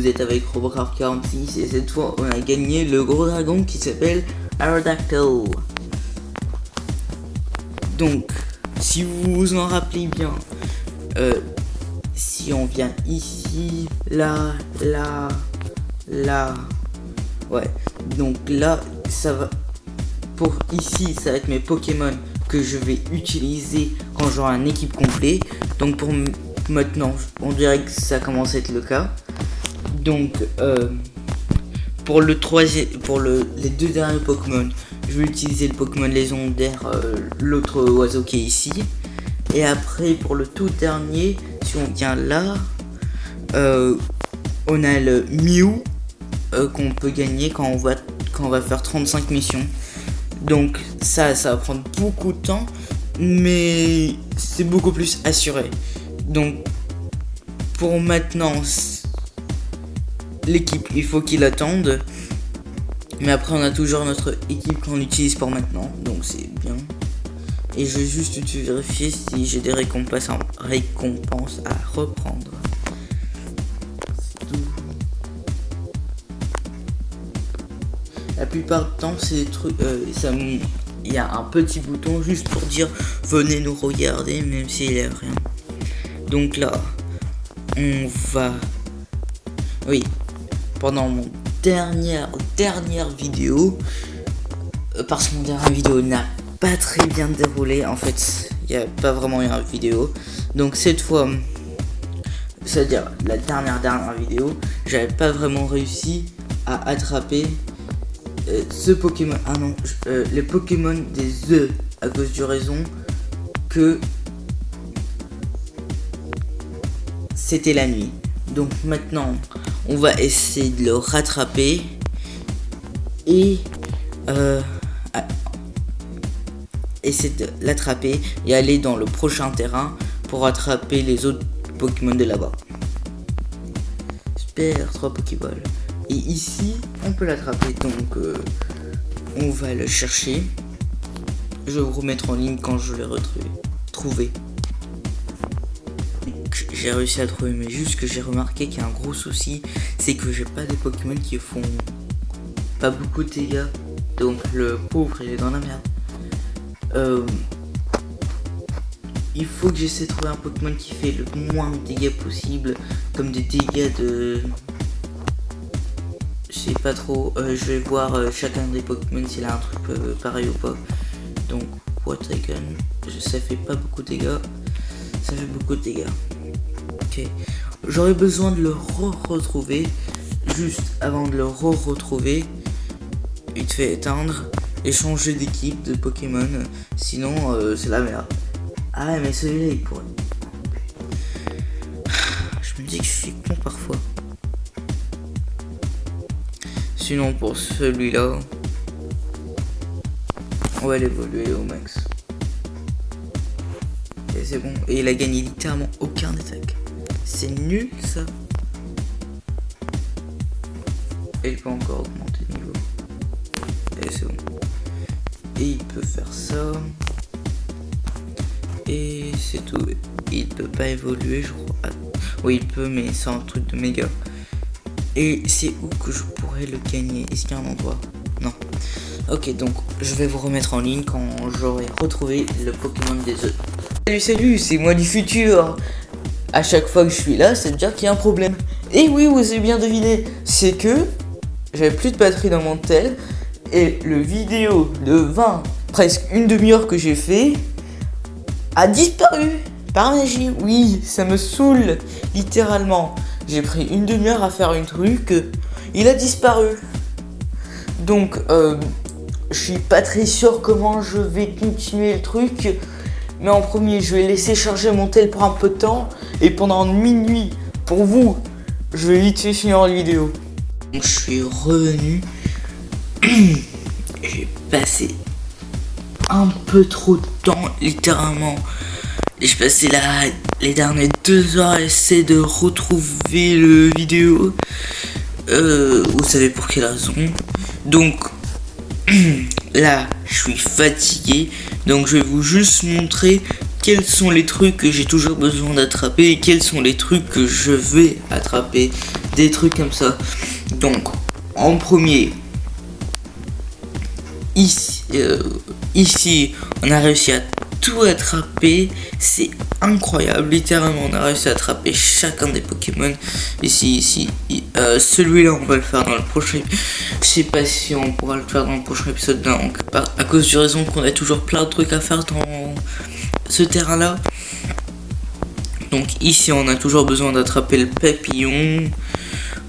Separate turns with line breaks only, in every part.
êtes avec Robocraft46 et cette fois on a gagné le gros dragon qui s'appelle Aerodactyl. Donc, si vous vous en rappelez bien, si on vient ici, là, ouais, donc là, ça va, pour ici, ça va être mes Pokémon que je vais utiliser quand j'aurai un équipe complet. Donc pour maintenant, on dirait que ça commence à être le cas. Donc pour le troisième, les deux derniers Pokémon, je vais utiliser le Pokémon légendaire, l'autre oiseau qui est ici. Et après pour le tout dernier, si on vient là, on a le Mew qu'on peut gagner quand on va faire 35 missions. Donc ça va prendre beaucoup de temps, mais c'est beaucoup plus assuré. Donc pour maintenant, l'équipe, il faut qu'il attende. Mais après on a toujours notre équipe qu'on utilise pour maintenant, donc c'est bien. Et je vais juste vérifier si j'ai des récompenses à reprendre. C'est tout. La plupart du temps c'est des trucs, il y a un petit bouton juste pour dire venez nous regarder, même s'il n'y a rien. Donc là, on va, oui, pendant mon dernière vidéo, parce que mon dernière vidéo n'a pas très bien déroulé, en fait, il n'y a pas vraiment eu une vidéo. Donc cette fois, c'est-à-dire la dernière vidéo, j'avais pas vraiment réussi à attraper ce Pokémon, les Pokémon des œufs, à cause du raison que c'était la nuit. Donc maintenant on va essayer de le rattraper et essayer de l'attraper et aller dans le prochain terrain pour attraper les autres Pokémon de là-bas. Super, 3 Pokéballs. Et ici, on peut l'attraper, donc on va le chercher. Je vais vous remettre en ligne quand je l'ai trouvé. J'ai réussi à le trouver, mais juste que j'ai remarqué qu'il y a un gros souci, c'est que j'ai pas des Pokémon qui font pas beaucoup de dégâts. Donc le pauvre, il est dans la merde. Il faut que j'essaie de trouver un Pokémon qui fait le moins de dégâts possible, comme des dégâts de... Je sais pas trop, je vais voir chacun des Pokémon s'il a un truc pareil ou pas. Donc Watergun, ça fait pas beaucoup de dégâts, ça fait beaucoup de dégâts. Ok, j'aurais besoin de le retrouver. Juste avant de le retrouver, il te fait éteindre et changer d'équipe de Pokémon, sinon c'est la merde. Ah ouais, mais celui-là il pourrait. Je me dis que je suis con parfois. Sinon pour celui-là, on va l'évoluer au max. Et c'est bon. Et il a gagné littéralement aucun attaque. C'est nul ça. Et il peut encore augmenter de niveau. Et c'est bon. Et il peut faire ça. Et c'est tout. Il peut pas évoluer, je crois. Ah, oui, il peut, mais c'est un truc de méga. Et c'est où que je pourrais le gagner? Est-ce qu'il y a un endroit? Non. Ok, donc je vais vous remettre en ligne quand j'aurai retrouvé le Pokémon des œufs. Salut, c'est moi du futur. À chaque fois que je suis là, c'est dire qu'il y a un problème. Et oui, vous avez bien deviné, c'est que j'avais plus de batterie dans mon tel et le vidéo de 20, presque une demi-heure que j'ai fait a disparu par magie. Oui, ça me saoule littéralement. J'ai pris une demi-heure à faire un truc, il a disparu. Donc je suis pas très sûr comment je vais continuer le truc. Mais en premier, je vais laisser charger mon tel pour un peu de temps. Et pendant minuit, pour vous, je vais vite fait finir la vidéo. Donc je suis revenu. J'ai passé un peu trop de temps, littéralement. J'ai passé les dernières 2 heures à essayer de retrouver le vidéo. Vous savez pour quelle raison. Donc là, je suis fatigué. Donc je vais vous juste montrer quels sont les trucs que j'ai toujours besoin d'attraper et quels sont les trucs que je vais attraper des trucs comme ça. Donc en premier, ici on a réussi à tout attraper, c'est incroyable, littéralement on a réussi à attraper chacun des Pokémon. Ici, celui-là on va le faire dans le prochain. Je sais pas si on pourra le faire dans le prochain épisode, donc à cause du raison qu'on a toujours plein de trucs à faire dans ce terrain-là. Donc ici on a toujours besoin d'attraper le papillon,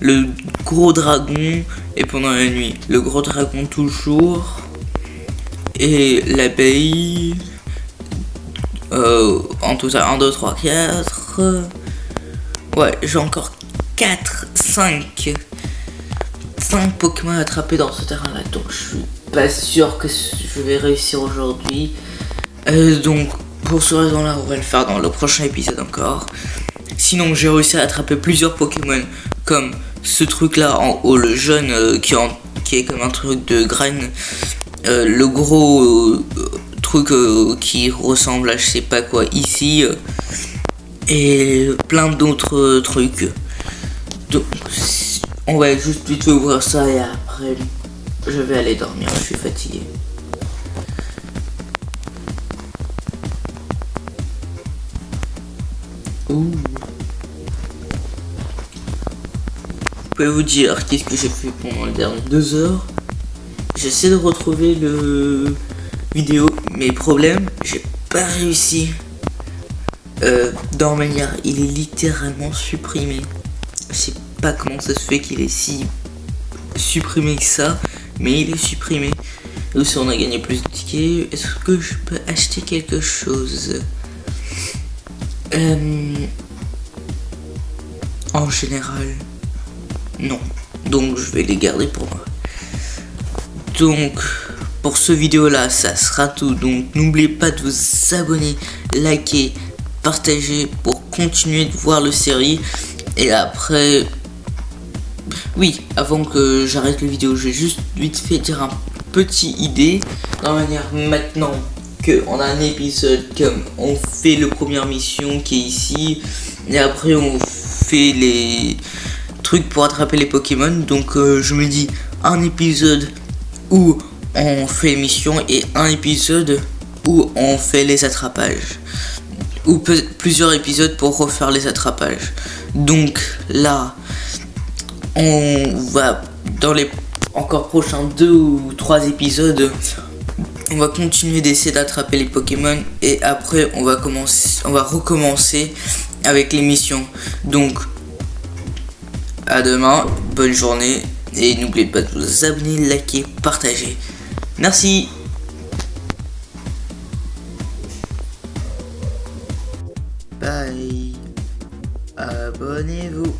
le gros dragon, et pendant la nuit le gros dragon toujours, et l'abeille. En tout ça 1, 2, 3, 4. Ouais, j'ai encore 5 Pokémon à attraper dans ce terrain là, donc je suis pas sûr que je vais réussir aujourd'hui. Donc pour ce raison là on va le faire dans le prochain épisode encore. Sinon j'ai réussi à attraper plusieurs Pokémon, comme ce truc là en haut, le jaune qui est comme un truc de graine, le gros truc qui ressemble à je sais pas quoi ici, et plein d'autres trucs. Donc on va juste vite ouvrir ça et après je vais aller dormir, je suis fatigué. Ouh. Je peux vous dire qu'est-ce que j'ai fait pendant les dernières 2 heures. J'essaie de retrouver le vidéo, mais problème, j'ai pas réussi. Dans manière, il est littéralement supprimé. Je sais pas comment ça se fait qu'il est si supprimé que ça, mais il est supprimé. Et aussi on a gagné plus de tickets. Est-ce que je peux acheter quelque chose? En général, non. Donc je vais les garder pour moi. Donc pour ce vidéo là, ça sera tout. Donc n'oubliez pas de vous abonner, liker, partager pour continuer de voir le série. Et après, oui, avant que j'arrête la vidéo, je vais juste vite fait dire un petit idée. Dans la manière maintenant qu'on a un épisode comme on fait le première mission qui est ici, et après on fait les trucs pour attraper les Pokémon. Donc je me dis un épisode où on fait les missions et un épisode où on fait les attrapages, ou plusieurs épisodes pour refaire les attrapages. Donc là on va dans les encore prochains 2 ou 3 épisodes, on va continuer d'essayer d'attraper les Pokémon, et après on va recommencer avec les missions. Donc à demain, bonne journée, et n'oubliez pas de vous abonner, liker, partager. Merci. Bye. Abonnez-vous.